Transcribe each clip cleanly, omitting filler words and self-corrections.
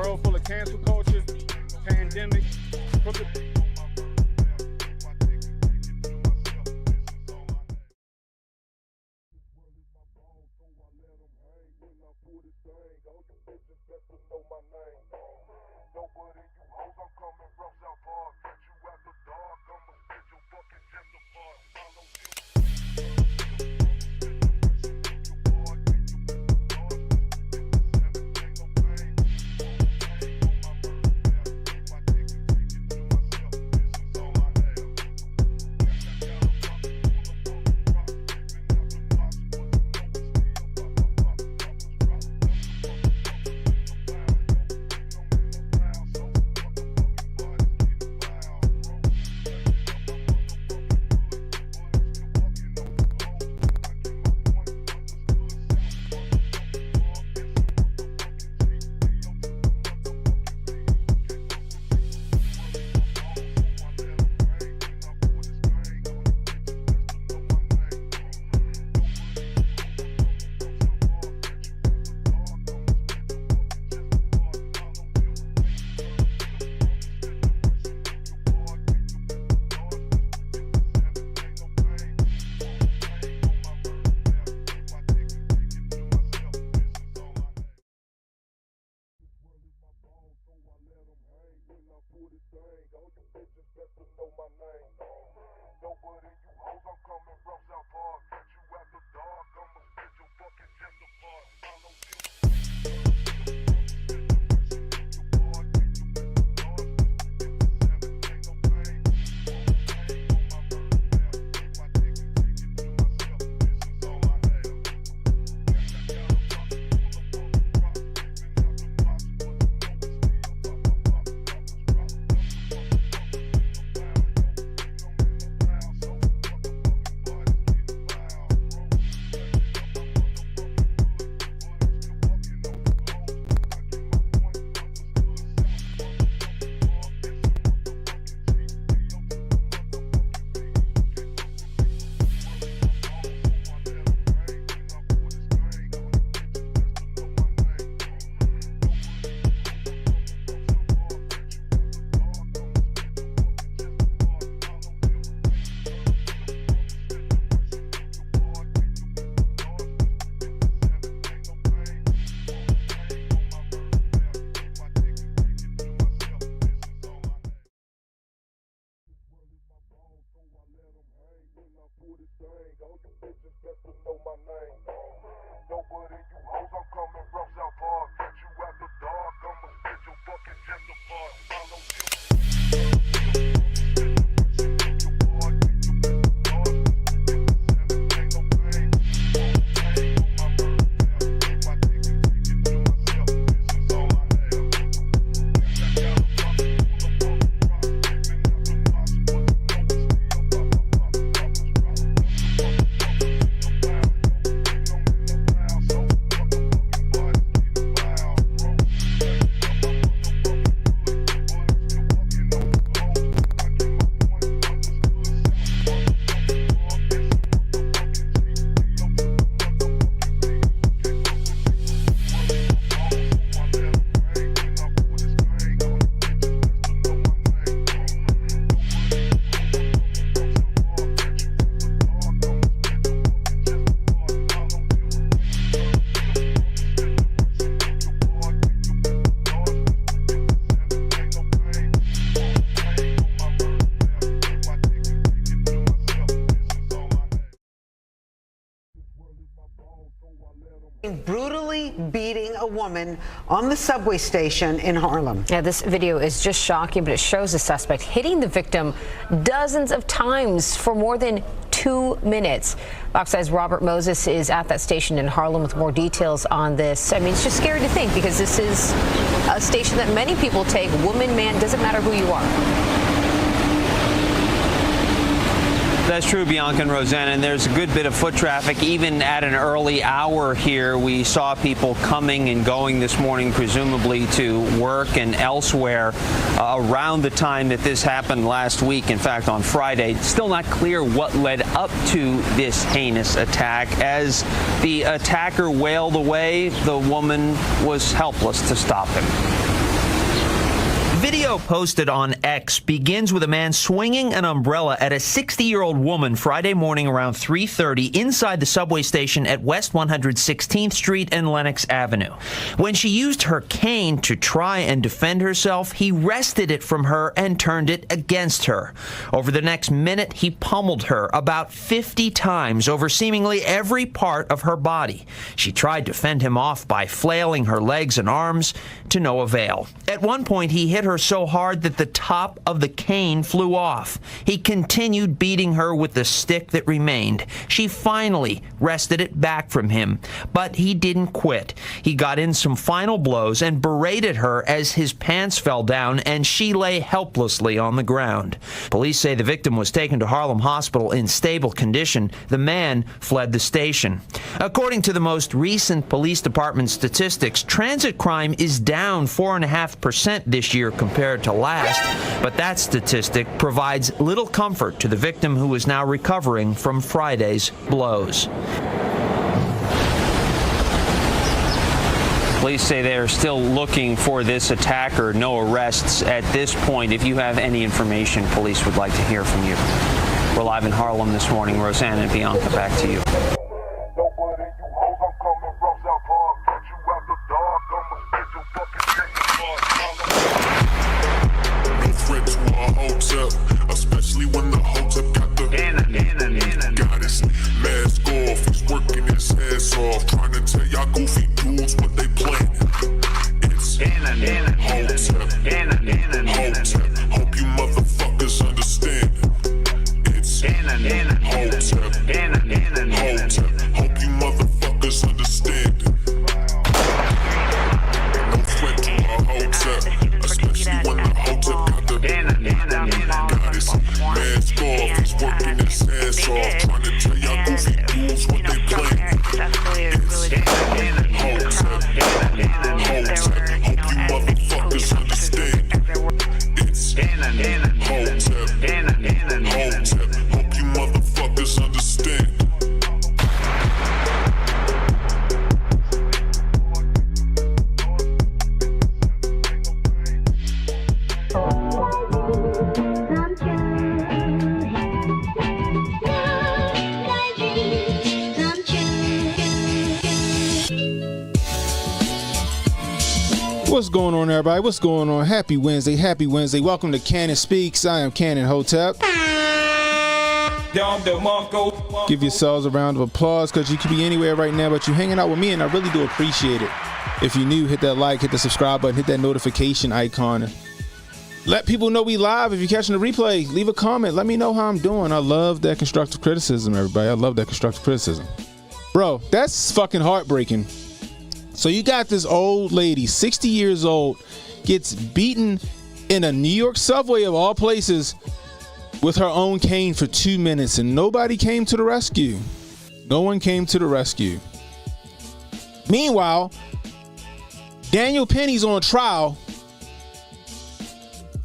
world full of cancel culture, pandemic, brutally beating a woman on the subway station in Harlem. Yeah, this video is just shocking, but it shows the suspect hitting the victim dozens of times for more than 2 minutes. Fox says Robert Moses is at that station in Harlem with more details on this. I mean, it's just scary to think because this is a station that many people take. Woman, man, doesn't matter who you are. That's true, Bianca and Rosanna, and there's a good bit of foot traffic. Even at an early hour here, we saw people coming and going this morning, presumably to work and elsewhere around the time that this happened last week. In fact, on Friday, it's still not clear what led up to this heinous attack. As the attacker wailed away, the woman was helpless to stop him. video posted on X begins with a man swinging an umbrella at a 60-year-old woman Friday morning around 3:30 inside the subway station at West 116th Street and Lenox Avenue. When she used her cane to try and defend herself, he wrested it from her and turned it against her. Over the next minute, he pummeled her about 50 times over seemingly every part of her body. She tried to fend him off by flailing her legs and arms, to no avail. At one point, he hit her so hard that the top of the cane flew off. He continued beating her with the stick that remained. She finally wrested it back from him, but he didn't quit. He got in some final blows and berated her as his pants fell down and she lay helplessly on the ground. Police say the victim was taken to Harlem Hospital in stable condition. The man fled the station. According to the most recent police department statistics, transit crime is down 4.5% this year compared to last, but that statistic provides little comfort to the victim who is now recovering from Friday's blows. Police say they are still looking for this attacker. No arrests at this point. If you have any information, police would like to hear from you. We're live in Harlem this morning. Rosanna and Bianca, back to you. Hotep, especially when the Hotep got the goddess mask off. He's working his ass off, trying to tell y'all goofy dudes what they planning. It's Hotep, Hotep. Hope you motherfuckers understand. It's Hotep, Hotep. Hope you motherfuckers understand. No threat to a Hotep, especially when the Hotep got the goddess mask off. He's working his ass off, trying to tell y'all goofy dudes what they playing. It's Hotep, Hotep. Hope you motherfuckers understand. It's Hotep, Hotep. Hope you motherfuckers understand. What's going on, everybody? What's going on? Happy Wednesday. Happy Wednesday. Welcome to Cannon Speaks. I am CannonHotep. Give yourselves a round of applause because you could be anywhere right now, but you're hanging out with me, and I really do appreciate it. If you're new, hit that like, hit the subscribe button, hit that notification icon. Let people know we live. If you're catching the replay, leave a comment. Let me know how I'm doing. I love that constructive criticism, everybody. I love that constructive criticism. Bro, that's fucking heartbreaking. So you got this old lady, 60 years old, gets beaten in a New York subway of all places with her own cane for 2 minutes, and nobody came to the rescue. No one came to the rescue. Meanwhile, Daniel Penny's on trial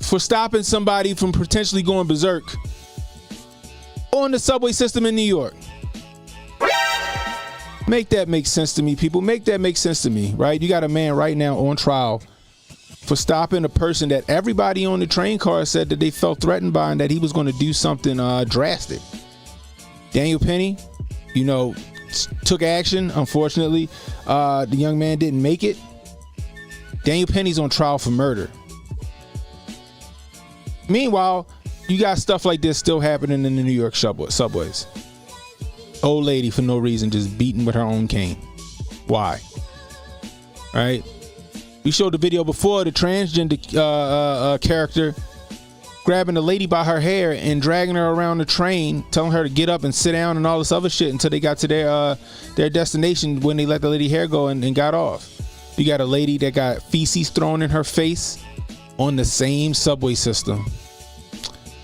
for stopping somebody from potentially going berserk on the subway system in New York. Make that make sense to me, people. Make that make sense to me, right? You got a man right now on trial for stopping a person that everybody on the train car said that they felt threatened by and that he was going to do something drastic. Daniel Penny, took action. Unfortunately, the young man didn't make it. Daniel Penny's on trial for murder. Meanwhile, you got stuff like this still happening in the New York subways. Old lady for no reason just beaten with her own cane. Why? Right? We showed the video before, the transgender character grabbing the lady by her hair and dragging her around the train, telling her to get up and sit down and all this other shit until they got to their destination when they let the lady hair go and got off. You got a lady that got feces thrown in her face on the same subway system.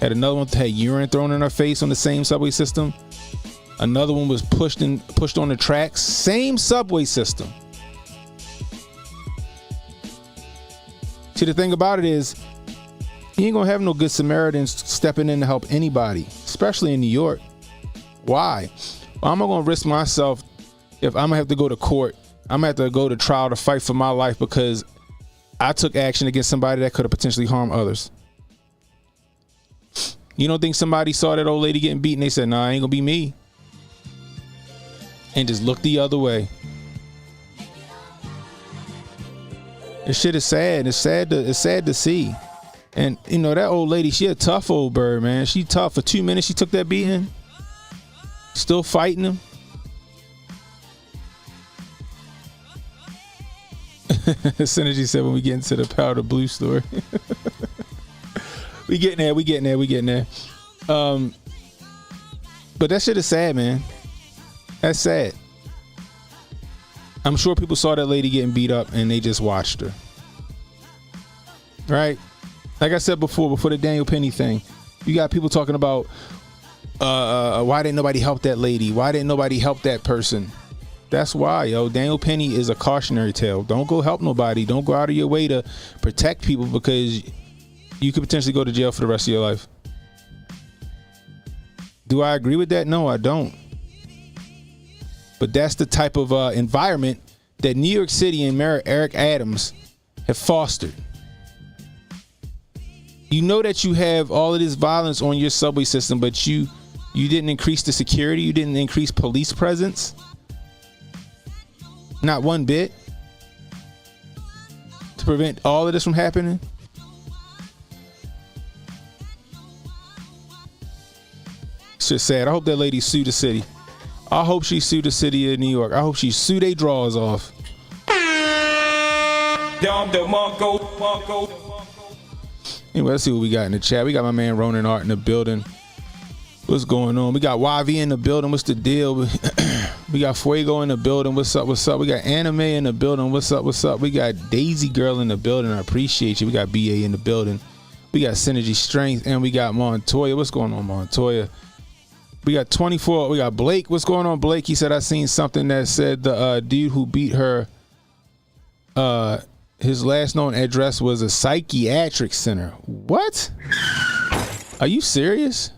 Had another one that had urine thrown in her face on the same subway system. Another one was pushed on the tracks. Same subway system. See, the thing about it is, you ain't gonna have no good Samaritans stepping in to help anybody, especially in New York. Why? Well, I'm not gonna risk myself if I'm gonna have to go to court. I'm gonna have to go to trial to fight for my life because I took action against somebody that could have potentially harmed others. You don't think somebody saw that old lady getting beaten? They said, nah, ain't gonna be me. And just looked the other way. This shit is sad. It's sad to see. And you know, that old lady, she a tough old bird, man. She tough. For 2 minutes she took that beating. Still fighting him. Synergy said when we get into the powder blue story. we getting there. But that shit is sad, man. That's sad. I'm sure people saw that lady getting beat up and they just watched her. Right? Like I said before the Daniel Penny thing, you got people talking about why didn't nobody help that lady? Why didn't nobody help that person? That's why, yo. Daniel Penny is a cautionary tale. Don't go help nobody. Don't go out of your way to protect people because you could potentially go to jail for the rest of your life. Do I agree with that? No, I don't. But that's the type of environment that New York City and Mayor Eric Adams have fostered. You know that you have all of this violence on your subway system, but you didn't increase the security. You didn't increase police presence. Not one bit. To prevent all of this from happening. It's just sad. I hope that lady sued the city. I hope she sued the city of New York. I hope she sued their drawers off. Anyway, let's see what we got in the chat. We got my man Ronan Art in the building. What's going on? We got YV in the building. What's the deal? We got Fuego in the building. What's up? We got Anime in the building. What's up? We got Daisy Girl in the building. I appreciate you. We got BA in the building. We got Synergy Strength. And we got Montoya. What's going on, Montoya? We got 24. We got Blake. What's going on, Blake? He said, I seen something that said the dude who beat her, his last known address was a psychiatric center. What? Are you serious?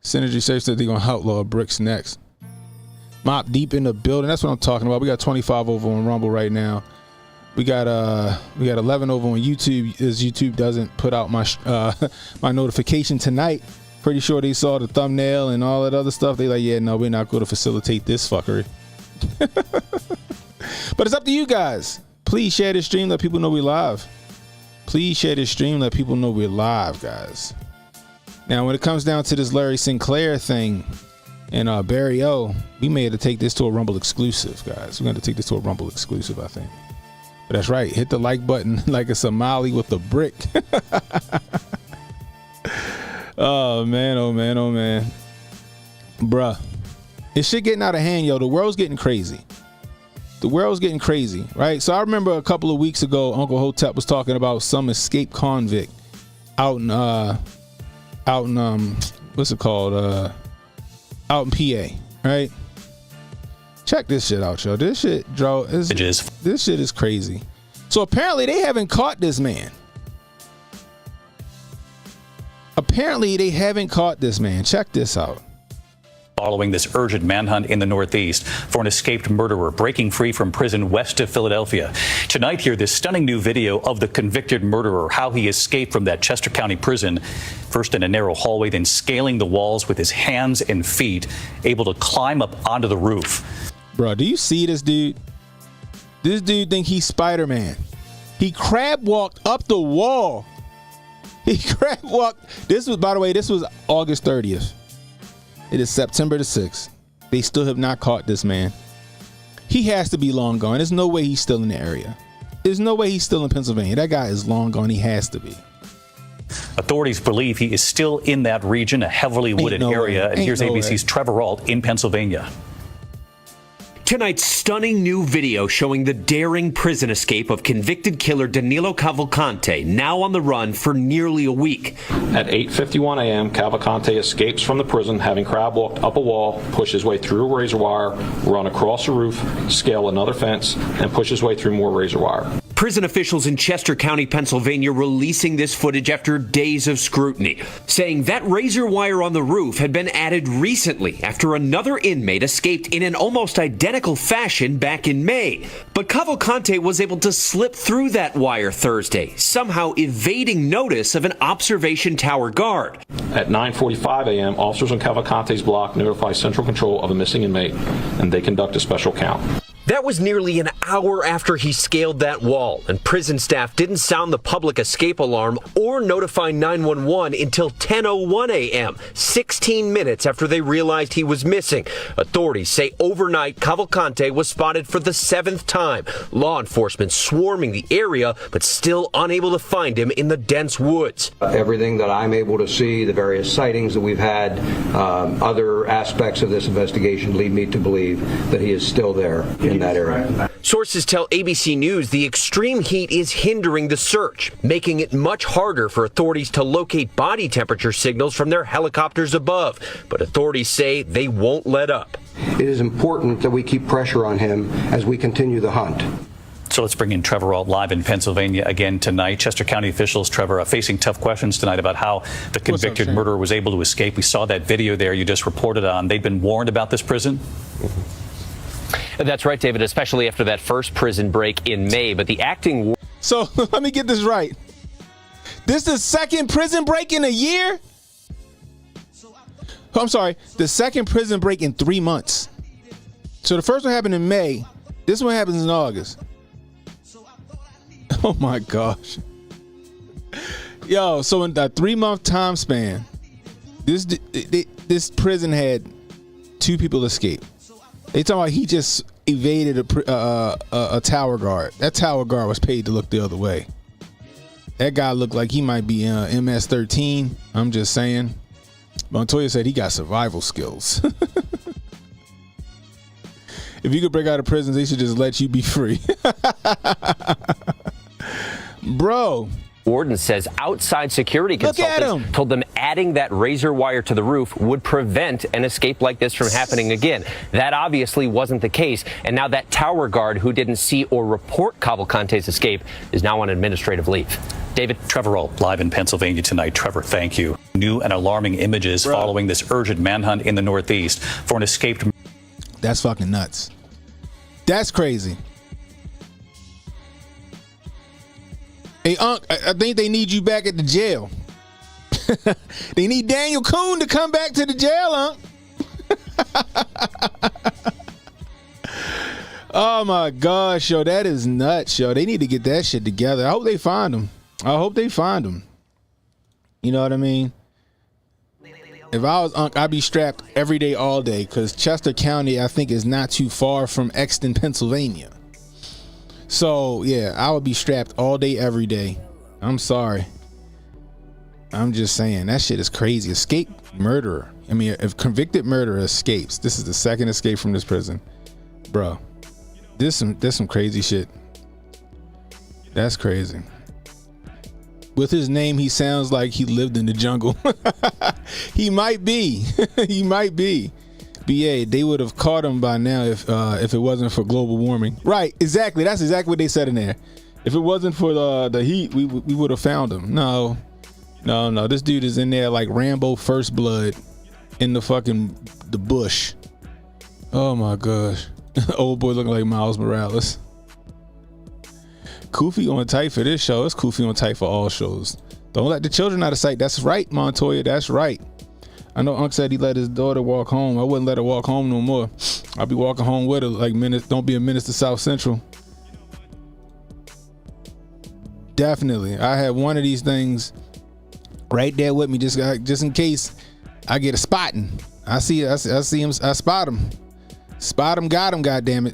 Synergy says that they're going to outlaw bricks next. Mop Deep in the building. That's what I'm talking about. We got 25 over on Rumble right now. We got 11 over on YouTube, as YouTube doesn't put out my my notification tonight. Pretty sure they saw the thumbnail and all that other stuff. They like, yeah, no, we're not going to facilitate this fuckery. But it's up to you guys. Please share this stream. Let people know we're live. Please share this stream. Let people know we're live, guys. Now, when it comes down to this Larry Sinclair thing and Barry O, we may have to take this to a Rumble exclusive, guys. We're going to take this to a Rumble exclusive, I think. But that's right. Hit the like button like a Somali with a brick. Oh, man. Bruh. This shit getting out of hand, yo. The world's getting crazy. Right? So I remember a couple of weeks ago, Uncle Hotep was talking about some escaped convict out in what's it called? Out in PA, right? Check this shit out, yo. This shit is crazy. So apparently they haven't caught this man. Check this out. Following this urgent manhunt in the Northeast for an escaped murderer breaking free from prison west of Philadelphia. Tonight, hear this stunning new video of the convicted murderer, how he escaped from that Chester County prison, first in a narrow hallway, then scaling the walls with his hands and feet, able to climb up onto the roof. Bro, do you see this dude? This dude think he's Spider-Man. He crab walked up the wall. This was August 30th. It is September the 6th. They still have not caught this man. He has to be long gone. There's no way he's still in the area. There's no way he's still in Pennsylvania. That guy is long gone. He has to be. Authorities believe he is still in that region, a heavily wooded area. And here's ABC's Trevor Ault in Pennsylvania. Tonight's stunning new video showing the daring prison escape of convicted killer Danilo Cavalcante, now on the run for nearly a week. At 8:51 a.m., Cavalcante escapes from the prison, having crab walked up a wall, push his way through a razor wire, run across a roof, scale another fence, and push his way through more razor wire. Prison officials in Chester County, Pennsylvania, releasing this footage after days of scrutiny, saying that razor wire on the roof had been added recently after another inmate escaped in an almost identical fashion back in May. But Cavalcante was able to slip through that wire Thursday, somehow evading notice of an observation tower guard. At 9:45 a.m., officers on Cavalcante's block notify Central Control of a missing inmate, and they conduct a special count. That was nearly an hour after he scaled that wall, and prison staff didn't sound the public escape alarm or notify 911 until 10:01 a.m., 16 minutes after they realized he was missing. Authorities say overnight, Cavalcante was spotted for the 7th time. Law enforcement swarming the area, but still unable to find him in the dense woods. Everything that I'm able to see, the various sightings that we've had, other aspects of this investigation lead me to believe that he is still there in that area. Sources tell ABC News the extreme heat is hindering the search, making it much harder for authorities to locate body temperature signals from their helicopters above. But authorities say they won't let up. It is important that we keep pressure on him as we continue the hunt. So let's bring in Trevor Ault live in Pennsylvania again tonight. Chester County officials, Trevor, facing tough questions tonight about how the convicted murderer was able to escape. We saw that video there you just reported on. They'd been warned about this prison? That's right, David, especially after that first prison break in May. But the acting... So let me get this right. This is the second prison break in a year? I'm sorry, the second prison break in 3 months. So the first one happened in May. This one happens in August. Oh my gosh. Yo, so in a 3-month time span, this prison had 2 people escape. They talking about he just evaded a tower guard. That tower guard was paid to look the other way. That guy looked like he might be MS-13. I'm just saying. Montoya said he got survival skills. If you could break out of prisons, they should just let you be free. Bro. Warden says outside security consultants told them adding that razor wire to the roof would prevent an escape like this from happening again. That obviously wasn't the case. And now that tower guard who didn't see or report Cavalcante's escape is now on administrative leave. David. Trevor Ault live in Pennsylvania tonight. Trevor, thank you. New and alarming images following this urgent manhunt in the Northeast for an escaped. That's fucking nuts. That's crazy. Hey, Unc, I think they need you back at the jail. They need Daniel Kuhn to come back to the jail, Unc. Oh my gosh, yo, that is nuts, yo. They need to get that shit together. I hope they find him. You know what I mean? If I was Unc, I'd be strapped every day, all day, because Chester County, I think, is not too far from Exton, Pennsylvania. So, yeah, I would be strapped all day, every day. I'm sorry. I'm just saying, that shit is crazy. Escape murderer. I mean, if convicted murderer escapes, this is the second escape from this prison. Bro, this some crazy shit. That's crazy. With his name, he sounds like he lived in the jungle. He might be. He might be. But yeah, they would have caught him by now if it wasn't for global warming. Right, exactly. That's exactly what they said in there. If it wasn't for the heat, we would have found him. No. This dude is in there like Rambo First Blood in the bush. Oh my gosh. Old boy looking like Miles Morales. Koofy on tight for this show. It's Koofy on tight for all shows. Don't let the children out of sight. That's right, Montoya. That's right. I know Unc said he let his daughter walk home. I wouldn't let her walk home no more. I'll be walking home with her like minutes. Don't be a menace to South Central. Definitely. I have one of these things right there with me just in case I get a spotting. I see him. I spot him. Spot him, got him, goddammit.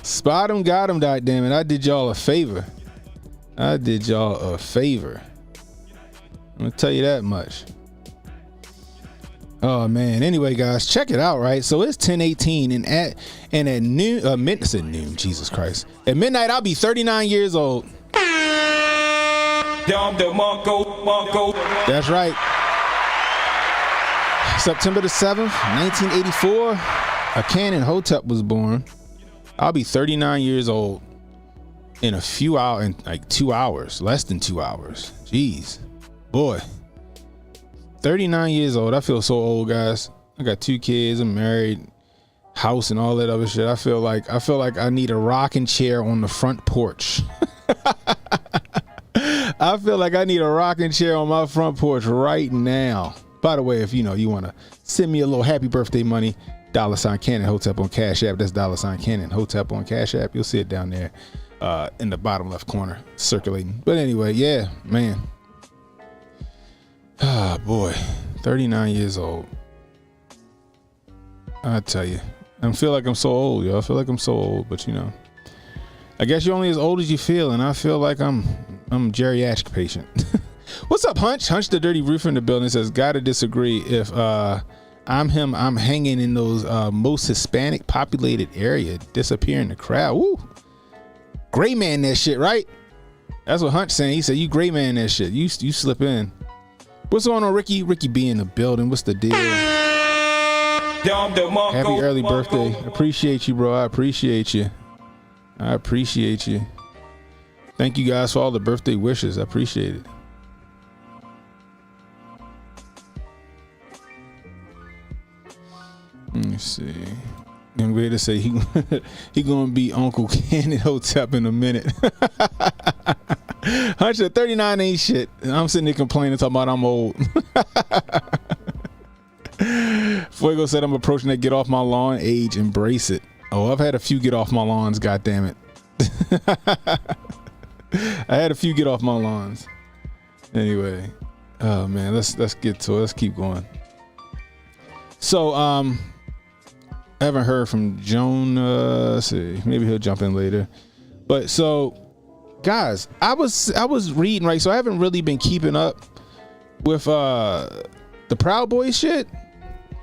Spot him, got him, goddammit. I did y'all a favor. I'm gonna tell you that much. Oh man. Anyway, guys, check it out. Right. So it's 10:18, and at noon. I said noon. Jesus Christ. At midnight, I'll be 39 years old. That's right. September the 7th, 1984. A CannonHotep was born. I'll be 39 years old in a few hours, in like 2 hours, less than 2 hours. Jeez, boy. 39 years old. I feel so old, guys. I got 2 kids. I'm married, house, and all that other shit. I feel like I need a rocking chair on the front porch. I feel like I need a rocking chair on my front porch right now. By the way, if you want to send me a little happy birthday money, $ CannonHotep on Cash App. That's $ CannonHotep on Cash App. You'll see it down there in the bottom left corner circulating. But anyway, yeah, man. Ah, boy, 39 years old. I tell you, I feel like I'm so old, yo. I feel like I'm so old, but I guess you're only as old as you feel, and I feel like I'm a geriatric patient. What's up, Hunch? Hunch the Dirty Roofer in the building says, gotta disagree. If I'm him, I'm hanging in those most Hispanic populated area, disappear in the crowd. Woo! Gray man that shit, right? That's what Hunch saying. He said, you gray man that shit. You slip in. What's going on, Ricky? Ricky B in the building. What's the deal? Happy early birthday. Appreciate you, bro. I appreciate you. Thank you guys for all the birthday wishes. I appreciate it. Let me see. I'm ready to say he gonna be Uncle CannonHotep in a minute. 139 ain't shit. I'm sitting there complaining, talking about I'm old. Fuego said I'm approaching that get off my lawn age. Embrace it. Oh, I've had a few get off my lawns. God damn it. I had a few get off my lawns. Anyway, oh man, let's get to it. Let's keep going. So I haven't heard from Joan. Let's see, maybe he'll jump in later. But so, guys, I was reading, right? So I haven't really been keeping up with the Proud Boys shit.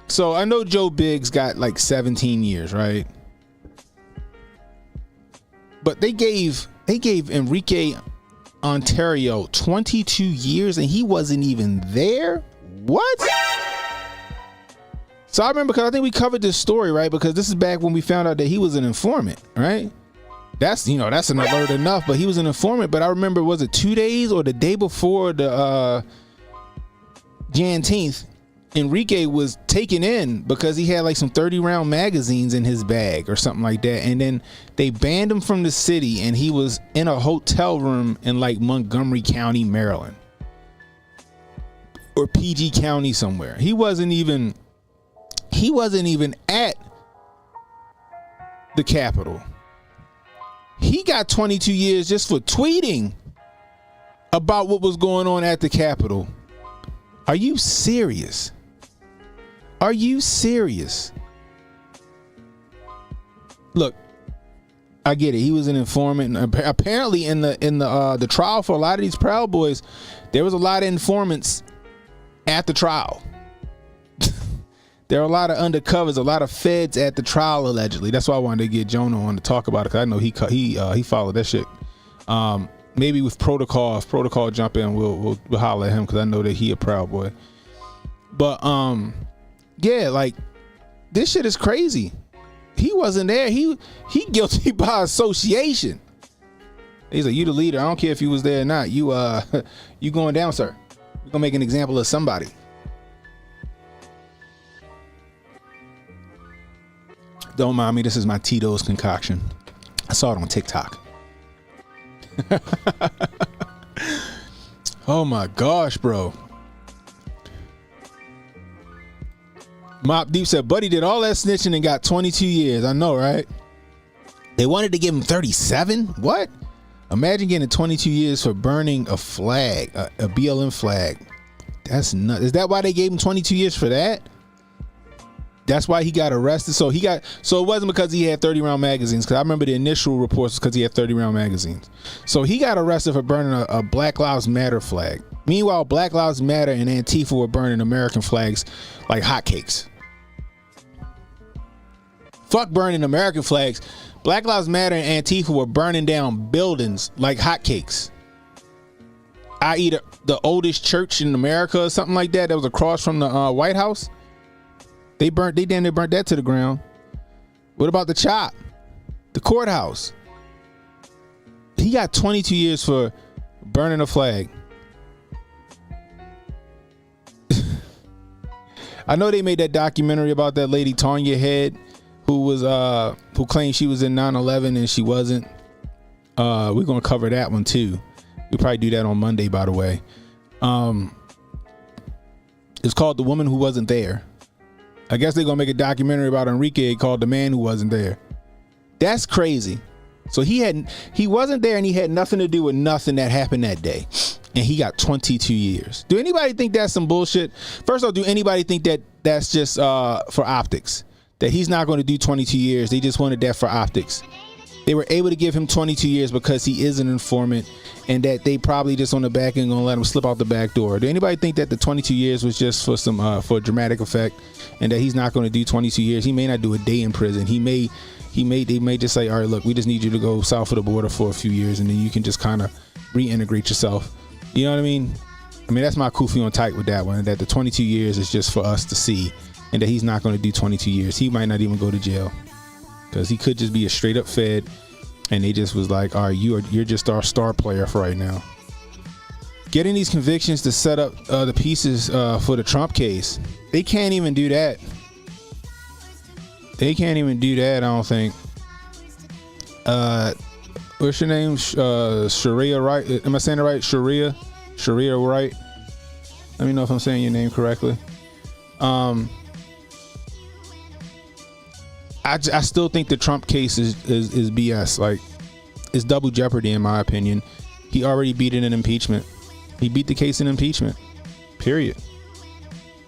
So I know Joe Biggs got like 17 years, right? But they gave Enrique Ontario 22 years and he wasn't even there. What? So I remember, because I think we covered this story, right? Because this is back when we found out that he was an informant, right? That's an alert enough, but he was an informant. But I remember, was it 2 days or the day before the Jan 10th, Enrique was taken in because he had like some 30-round magazines in his bag or something like that. And then they banned him from the city and he was in a hotel room in like Montgomery County, Maryland, or PG County somewhere. He wasn't even at the Capitol. He got 22 years just for tweeting about what was going on at the Capitol. Are you serious? Are you serious? Look, I get it. He was an informant. Apparently, in the trial for a lot of these Proud Boys, there was a lot of informants at the trial. There are a lot of undercovers, a lot of feds at the trial, allegedly. That's why I wanted to get Jonah on to talk about it, because I know he followed that shit. Maybe with Protocol, if Protocol jump in, we'll holler at him, because I know that he a Proud Boy. But yeah, like, this shit is crazy. He wasn't there. He guilty by association. He's like, you the leader. I don't care if you was there or not. You going down, sir. We're gonna make an example of somebody. Don't mind me. This is my Tito's concoction. I saw it on TikTok. Oh my gosh, bro. Mop Deep said, Buddy did all that snitching and got 22 years. I know, right? They wanted to give him 37? What? Imagine getting 22 years for burning a flag, a BLM flag. That's nuts. Is that why they gave him 22 years for that? That's why he got arrested. So it wasn't because he had 30-round magazines, because I remember the initial reports was because he had 30-round magazines. So he got arrested for burning a Black Lives Matter flag. Meanwhile, Black Lives Matter and Antifa were burning American flags like hotcakes. Fuck burning American flags. Black Lives Matter and Antifa were burning down buildings like hotcakes. I.e. the oldest church in America or something like that was across from the White House. They damn near burnt that to the ground. What about the CHOP? The courthouse. He got 22 years for burning a flag. I know they made that documentary about that lady Tanya Head, who claimed she was in 9/11 and she wasn't. We're gonna cover that one too. We'll probably do that on Monday, by the way. It's called The Woman Who Wasn't There. I guess they're gonna make a documentary about Enrique called The Man Who Wasn't There. That's crazy. So he wasn't there and he had nothing to do with nothing that happened that day. And he got 22 years. Do anybody think that's some bullshit? First of all, do anybody think that that's just for optics? That he's not going to do 22 years. They just wanted that for optics. They were able to give him 22 years because he is an informant, and that they probably just on the back end going to let him slip out the back door. Do anybody think that the 22 years was just for some for dramatic effect, and that he's not going to do 22 years? He may not do a day in prison. They may just say, all right, look, we just need you to go south of the border for a few years, and then you can just kind of reintegrate yourself. You know what I mean? That's my kufi on tight with that one, that the 22 years is just for us to see, and that he's not going to do 22 years. He might not even go to jail, because he could just be a straight up Fed, and they just was like, all right, you're just our star player for right now. Getting these convictions to set up the pieces for the Trump case. They can't even do that. I don't think. What's your name? Sharia Wright? Am I saying it right? Sharia Wright? Let me know if I'm saying your name correctly. I still think the Trump case is BS. Like, it's double jeopardy in my opinion. He already beat it in impeachment. He beat the case in impeachment. Period.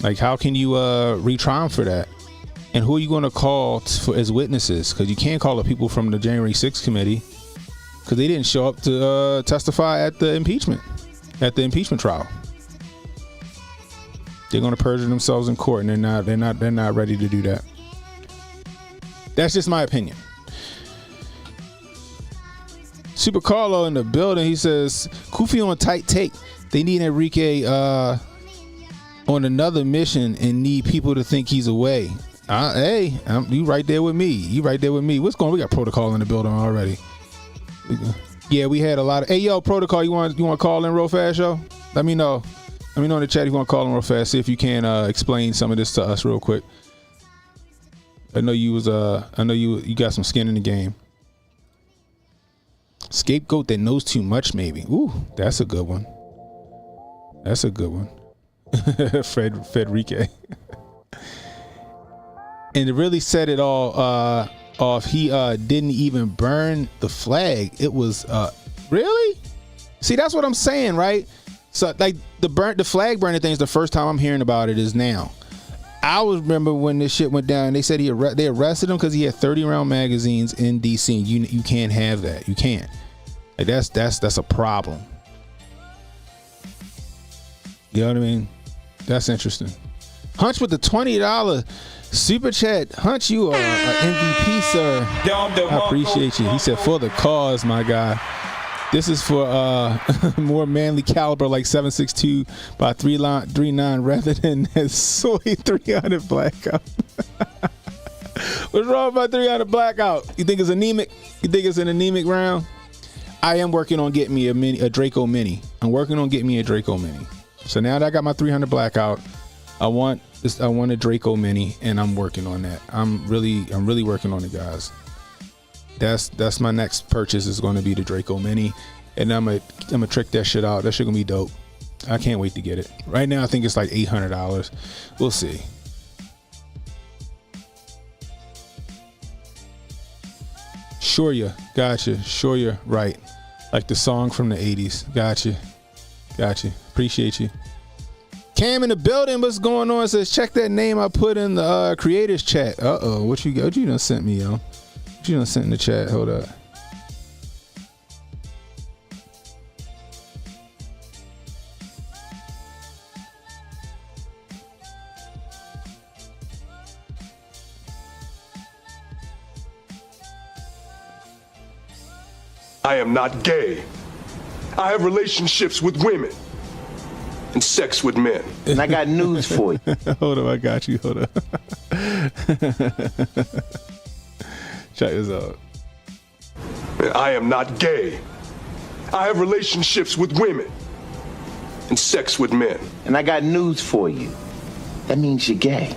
Like, how can you retry him for that? And who are you going to call as witnesses? Because you can't call the people from the January 6th committee, because they didn't show up to testify at the impeachment trial. They're going to perjure themselves in court, and they're not ready to do that. That's just my opinion. Super Carlo in the building. He says, Kufi on tight take. They need Enrique on another mission and need people to think he's away. You right there with me. What's going on? We got Protocol in the building already. Yeah, we had a lot of. Hey, yo, Protocol, you want to call in real fast, yo? Let me know. Let me know in the chat if you want to call in real fast. See if you can explain some of this to us real quick. I know you got some skin in the game. Scapegoat that knows too much, maybe. Ooh, that's a good one. Federique. And to really set it all off, he didn't even burn the flag. It was really? See, that's what I'm saying, right? So like the flag burning thing is the first time I'm hearing about it is now. I remember when this shit went down. They said they arrested him because he had 30-round magazines in DC. And you can't have that. You can't. Like that's a problem. You know what I mean? That's interesting. Hunch with the $20 super chat. Hunch, you are an MVP, sir. I appreciate you. He said, for the cause, my guy. This is for more manly caliber, like 7.62 by 3.9 rather than that soy 300 blackout. What's wrong with my 300 blackout? You think it's anemic? You think it's an anemic round? I am working on getting me a Draco Mini. I'm working on getting me a Draco Mini. So now that I got my 300 blackout, I want a Draco Mini, and I'm working on that. I'm really working on it, guys. That's my next purchase is going to be the Draco Mini, and I'm gonna trick that shit out. That shit gonna be dope. I can't wait to get it. Right now I think it's like $800. We'll see. Sure ya, gotcha. Sure ya, right. Like the song from the 80s. Gotcha. Appreciate you. Cam in the building. What's going on? It says check that name I put in the creators chat. What you done sent me, yo? What you done sent in the chat? Hold up. I am not gay. I have relationships with women and sex with men. And I got news for you. Hold up, I got you. Hold up. Check this out. I am not gay. I have relationships with women and sex with men. And I got news for you. That means you're gay.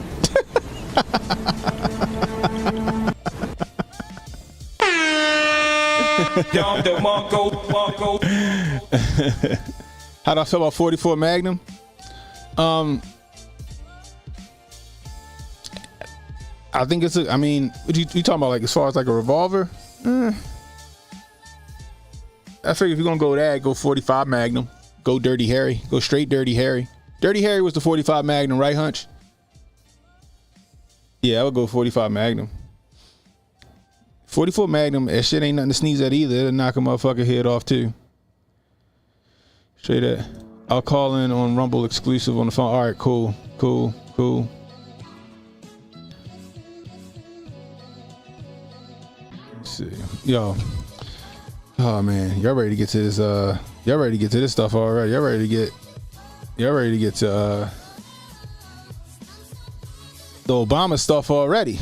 How do I feel about 44 Magnum? I think it's I mean, what you talking about, like as far as like a revolver? I figure if you're gonna go that, go 45 Magnum. Go Dirty Harry. Go straight Dirty Harry. Dirty Harry was the 45 Magnum, right, Hunch? Yeah, I would go 45 Magnum. 44 Magnum, that shit ain't nothing to sneeze at either. It'll knock a motherfucker head off too. Straight that. I'll call in on Rumble exclusive on the phone. All right, cool. Let's see. Yo. Oh man, y'all ready to get to this y'all ready to get to this stuff already. Y'all ready to get to the Obama stuff already.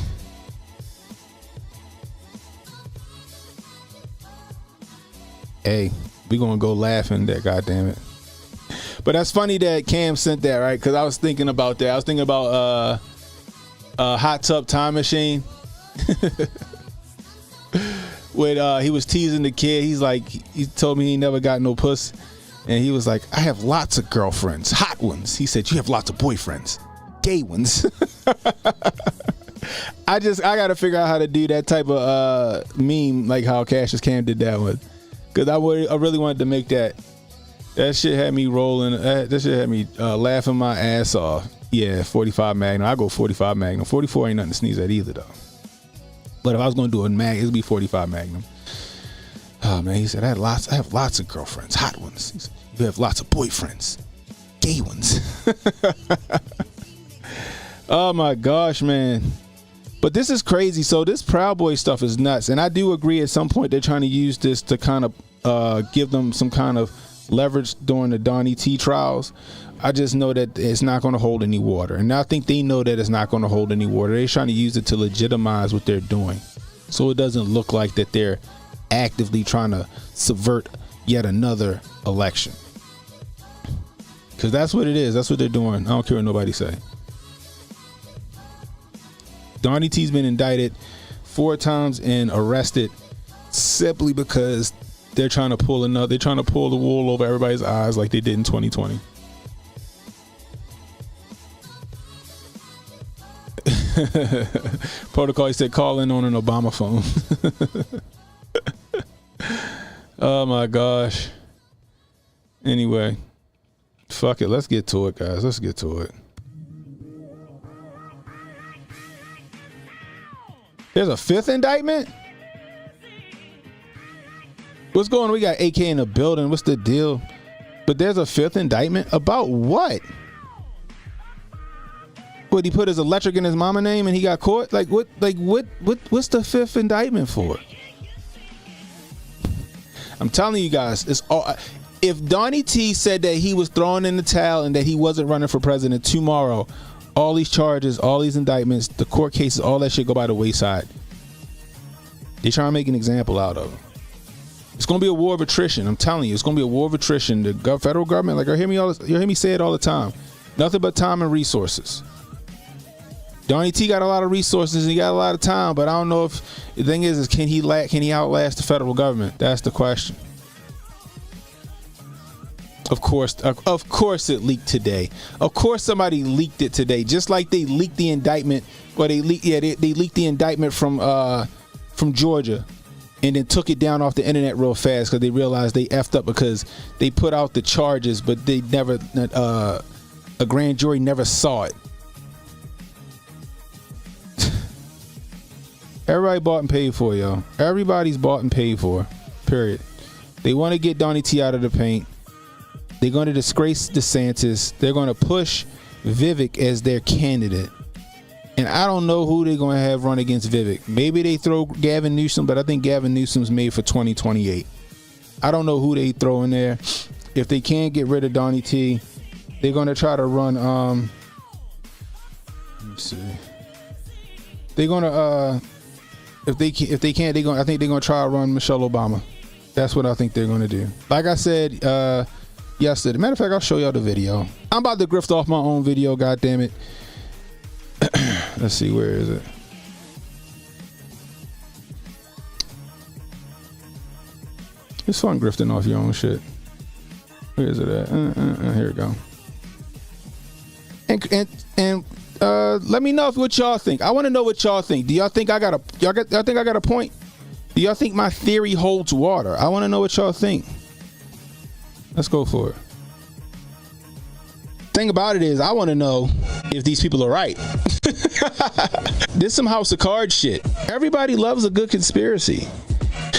Hey, we gonna go laughing that, goddamn it. But that's funny that Cam sent that, right? Because I was thinking about that. I was thinking about Hot Tub Time Machine. When he was teasing the kid, he's like, he told me he never got no puss, and he was like, I have lots of girlfriends, hot ones. He said, you have lots of boyfriends, gay ones. I gotta figure out how to do that type of meme, like how Cassius Cam did that one, because I really wanted to make that. That shit had me rolling. That shit had me laughing my ass off. Yeah, 45 Magnum. I go 45 Magnum. 44 ain't nothing to sneeze at either, though. But if I was gonna do a Magnum, it'd be 45 Magnum. Oh man, he said I have lots of girlfriends, hot ones. He said, you have lots of boyfriends, gay ones. Oh my gosh, man. But this is crazy. So this Proud Boy stuff is nuts, and I do agree. At some point, they're trying to use this to kind of give them some kind of leverage during the Donnie T trials. I just know that it's not going to hold any water, and I think they know that it's not going to hold any water. They're trying to use it to legitimize what they're doing, so it doesn't look like that they're actively trying to subvert yet another election, because that's what it is. That's what they're doing. I don't care what nobody say. Donnie T's been indicted 4 times and arrested simply because they're trying to pull the wool over everybody's eyes like they did in 2020. Protocol, he said, call in on an Obama phone. Oh my gosh. Anyway, fuck it. Let's get to it, guys. Let's get to it. There's a 5th indictment? What's going on? We got AK in the building. What's the deal? But there's a 5th indictment? About what? What, he put his electric in his mama name and he got caught? What's the 5th indictment for? I'm telling you guys, it's all. If Donnie T said that he was throwing in the towel and that he wasn't running for president tomorrow, all these charges, all these indictments, the court cases, all that shit go by the wayside. They're trying to make an example out of him. It's going to be a war of attrition. I'm telling you, it's going to be a war of attrition. The federal government, like you hear me say it all the time, nothing but time and resources. Donnie T got a lot of resources and he got a lot of time, but I don't know if the thing is can he outlast the federal government? That's the question. Of course it leaked today. Of course somebody leaked it today, just like they leaked the indictment. Well, they leaked the indictment from Georgia, and then took it down off the internet real fast because they realized they effed up because they put out the charges, but they never a grand jury never saw it. Everybody bought and paid for, yo. Everybody's bought and paid for. Period. They want to get Donnie T out of the paint. They're going to disgrace DeSantis. They're going to push Vivek as their candidate. And I don't know who they're going to have run against Vivek. Maybe they throw Gavin Newsom, but I think Gavin Newsom's made for 2028. I don't know who they throw in there. If they can't get rid of Donnie T, they're going to try to run, let me see. They're going to, If they can't, I think they're gonna try to run Michelle Obama. That's what I think they're gonna do. Like I said yesterday. Matter of fact, I'll show y'all the video. I'm about to grift off my own video. God damn it. Let's see, where is it? It's fun grifting off your own shit. Where is it at? Here we go. And let me know what y'all think. I want to know what y'all think. Do y'all think I got a point? Do y'all think my theory holds water? I want to know what y'all think. Let's go for it. Thing about it is, I want to know if these people are right. This some House of Cards shit. Everybody loves a good conspiracy.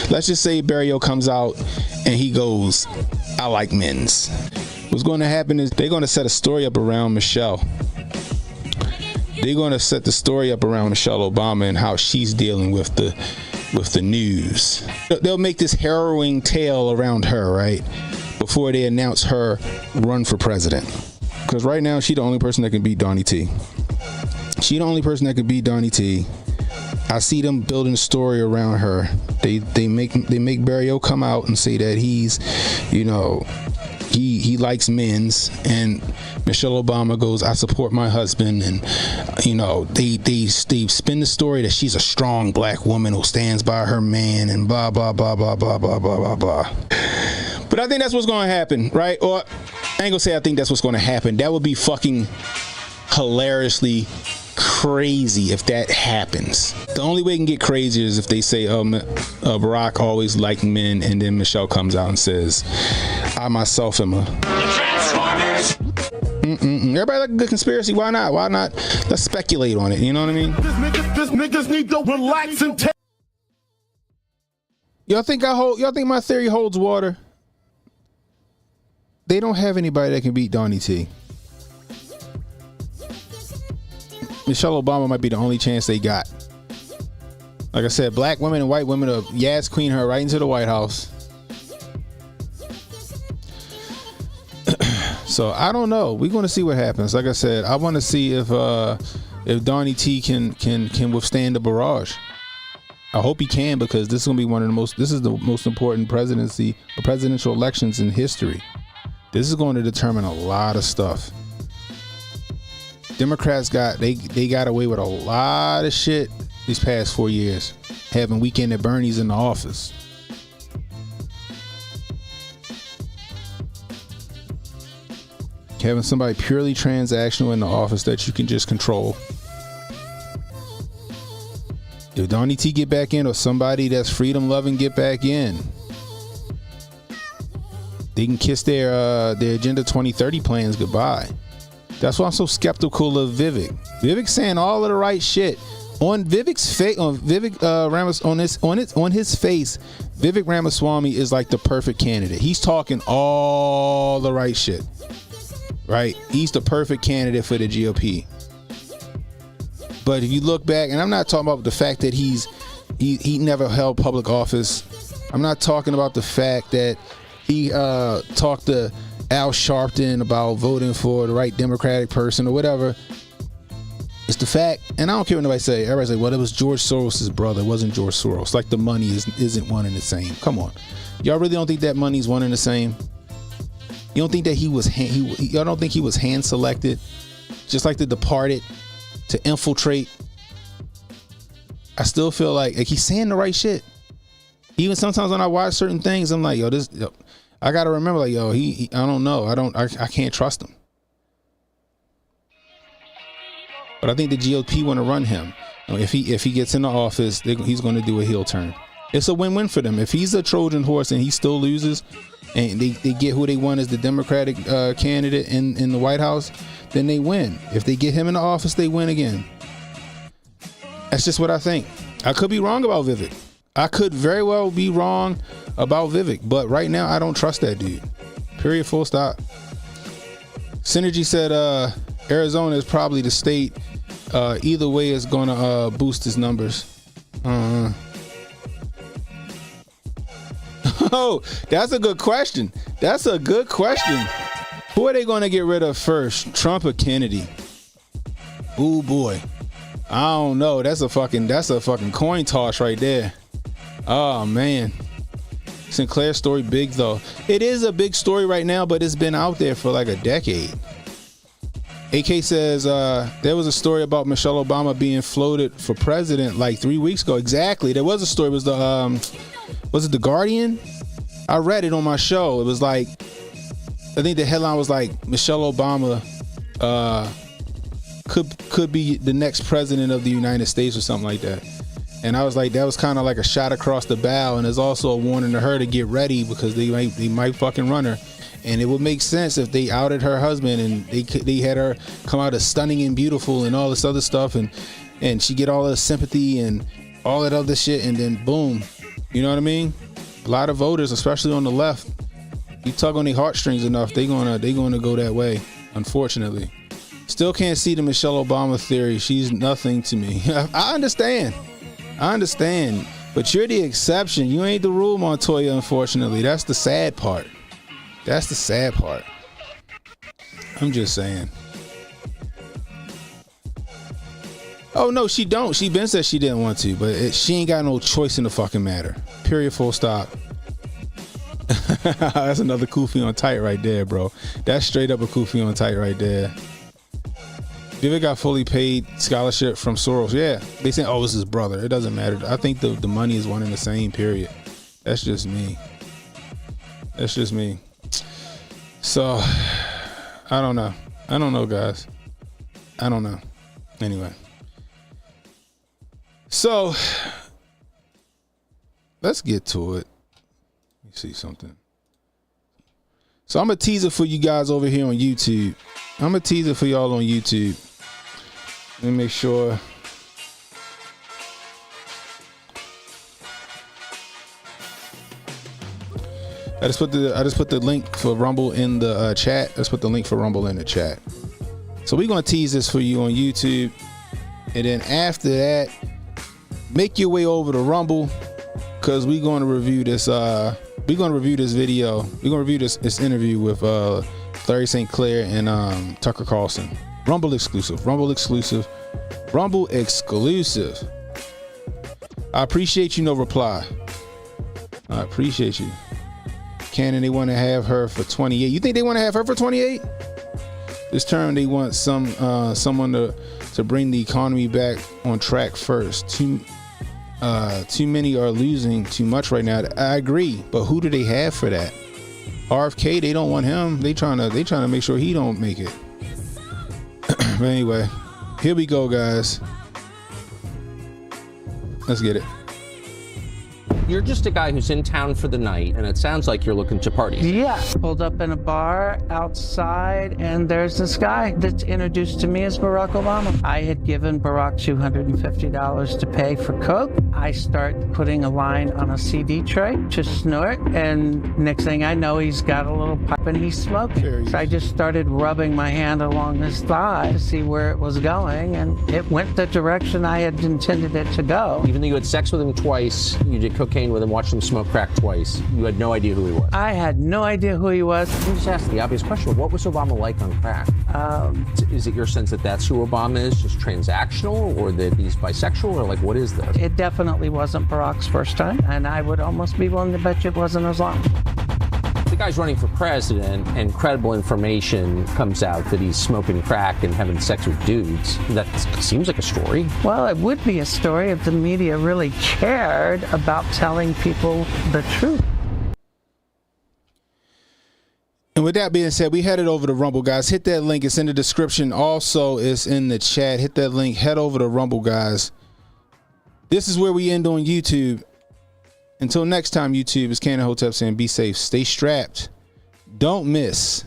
Let's just say Barrio comes out and he goes, I like men's. What's going to happen is they're going to set a story up around Michelle. They're going to set the story up around Michelle Obama and how she's dealing with the news. They'll make this harrowing tale around her, right? Before they announce her run for president. Because right now, she's the only person that can beat Donnie T. She the only person that can beat Donnie T. I see them building a story around her. They make Barrio come out and say that he's, you know, he likes men's, and Michelle Obama goes, I support my husband, and you know they spin the story that she's a strong black woman who stands by her man, and blah blah blah blah blah blah blah blah blah. But I think that's what's going to happen, right? Or I ain't gonna say I think that's what's going to happen. That would be fucking hilariously crazy if that happens. The only way it can get crazier is if they say Barack always liked men, and then Michelle comes out and says, I myself am a Transformers. Everybody like a good conspiracy. Why not? Let's speculate on it. You know what I mean? This niggas need to relax and take. Y'all think my theory holds water? They don't have anybody that can beat Donnie T. Michelle Obama might be the only chance they got. Like I said, black women and white women are Yas Queen her right into the White House. So I don't know. We're going to see what happens. Like I said, I want to see if Donnie T can withstand the barrage. I hope he can, because this is going to be this is the most important presidential elections in history. This is going to determine a lot of stuff. Democrats got away with a lot of shit these past 4 years, having Weekend at Bernie's in the office. Having somebody purely transactional in the office that you can just control. If Donnie T get back in, or somebody that's freedom loving get back in, they can kiss their Agenda 2030 plans goodbye. That's why I'm so skeptical of Vivek. Vivek's saying all of the right shit. On Vivek's face, on his face, Vivek Ramaswamy is like the perfect candidate. He's talking all the right shit. Right? He's the perfect candidate for the GOP. But if you look back, and I'm not talking about the fact that he never held public office. I'm not talking about the fact that he talked to Al Sharpton about voting for the right Democratic person or whatever. It's the fact, and I don't care what nobody say. Everybody say, well, it was George Soros' brother. It wasn't George Soros. Like the money isn't one and the same. Come on. Y'all really don't think that money's one and the same? You don't think that y'all don't think he was hand selected, just like The Departed, to infiltrate? I still feel like he's saying the right shit. Even sometimes when I watch certain things, I'm like, I gotta remember, like, I don't know. I can't trust him. But I think the GOP want to run him. If he gets in the office, he's going to do a heel turn. It's a win-win for them. If he's a Trojan horse and he still loses, and they get who they want as the Democratic candidate in the White House, then they win. If they get him in the office, they win again. That's just what I think. I could be wrong about Vivek. I could very well be wrong about Vivek, but right now I don't trust that dude. Period. Full stop. Synergy said Arizona is probably the state. Either way is going to boost his numbers. Oh, that's a good question. Who are they going to get rid of first, Trump or Kennedy? Ooh, boy. I don't know. That's a fucking coin toss right there. Oh man. Sinclair story big though. It is a big story right now, but it's been out there for like a decade. AK says there was a story about Michelle Obama being floated for president like 3 weeks ago. Exactly. There was a story. It was was it The Guardian? I read it on my show. It was like, I think the headline was like, Michelle Obama could be the next president of the United States or something like that. And I was like, that was kind of like a shot across the bow, and there's also a warning to her to get ready because they might fucking run her. And it would make sense if they outed her husband and they had her come out as stunning and beautiful and all this other stuff, and she get all the sympathy and all that other shit, and then boom, you know what I mean? A lot of voters, especially on the left, you tug on their heartstrings enough, they gonna go that way. Unfortunately, still can't see the Michelle Obama theory. She's nothing to me. I understand, but you're the exception. You ain't the rule, Montoya. Unfortunately, that's the sad part. I'm just saying. Oh no, she don't. She been said she didn't want to, but she ain't got no choice in the fucking matter. Period. Full stop. That's another Kufi on tight right there, bro. That's straight up a Kufi on tight right there. Vivek got fully paid scholarship from Soros. Yeah, they say, oh, it's his brother. It doesn't matter. I think the money is one and the same. Period. That's just me. So, I don't know, guys. I don't know. Anyway. So, let's get to it. Let me see something. So, I'm a teaser for you guys over here on YouTube. I'm a teaser for y'all on YouTube. Let me make sure. I just put the link for Rumble in the chat. Let's put the link for Rumble in the chat. So we're gonna tease this for you on YouTube, and then after that, make your way over to Rumble, because we're gonna review this. We're gonna review this video. We're gonna review this interview with Larry St. Clair and Tucker Carlson. Rumble exclusive. I appreciate you. No reply. I appreciate you. Cannon, they want to have her for 28. You think they want to have her for 28? This term, they want someone to bring the economy back on track first. Too many are losing too much right now. I agree, but who do they have for that? RFK, they don't want him. They trying to make sure he don't make it. But anyway, here we go, guys. Let's get it. You're just a guy who's in town for the night, and it sounds like you're looking to party. Yeah. Pulled up in a bar outside, and there's this guy that's introduced to me as Barack Obama. I had given Barack $250 to pay for coke. I start putting a line on a CD tray to snort, and next thing I know, he's got a little pipe and he's smoking. So I just started rubbing my hand along his thigh to see where it was going, and it went the direction I had intended it to go. Even though you had sex with him twice, you did cocaine with him, watched him smoke crack twice, you had no idea who he was. I had no idea who he was. Let me just ask the obvious question. What was Obama like on crack? Is it your sense that that's who Obama is, just transactional, or that he's bisexual, or like what is this? It definitely wasn't Barack's first time, and I would almost be willing to bet you it wasn't Islam. The guy's running for president, and credible information comes out that he's smoking crack and having sex with dudes. That seems like a story. Well, it would be a story if the media really cared about telling people the truth. And with that being said, we headed over to Rumble, guys. Hit that link. It's in the description. Also, it's in the chat. Hit that link. Head over to Rumble, guys. This is where we end on YouTube. Until next time, YouTube, it's CannonHotep saying be safe, stay strapped, don't miss.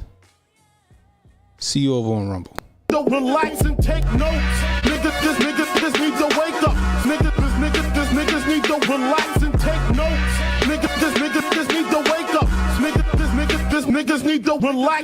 See you over on Rumble. Don't relax and take notes. Niggas need to wake up. Niggas need to relax and take notes. Niggas need to wake up. Niggas need to relax.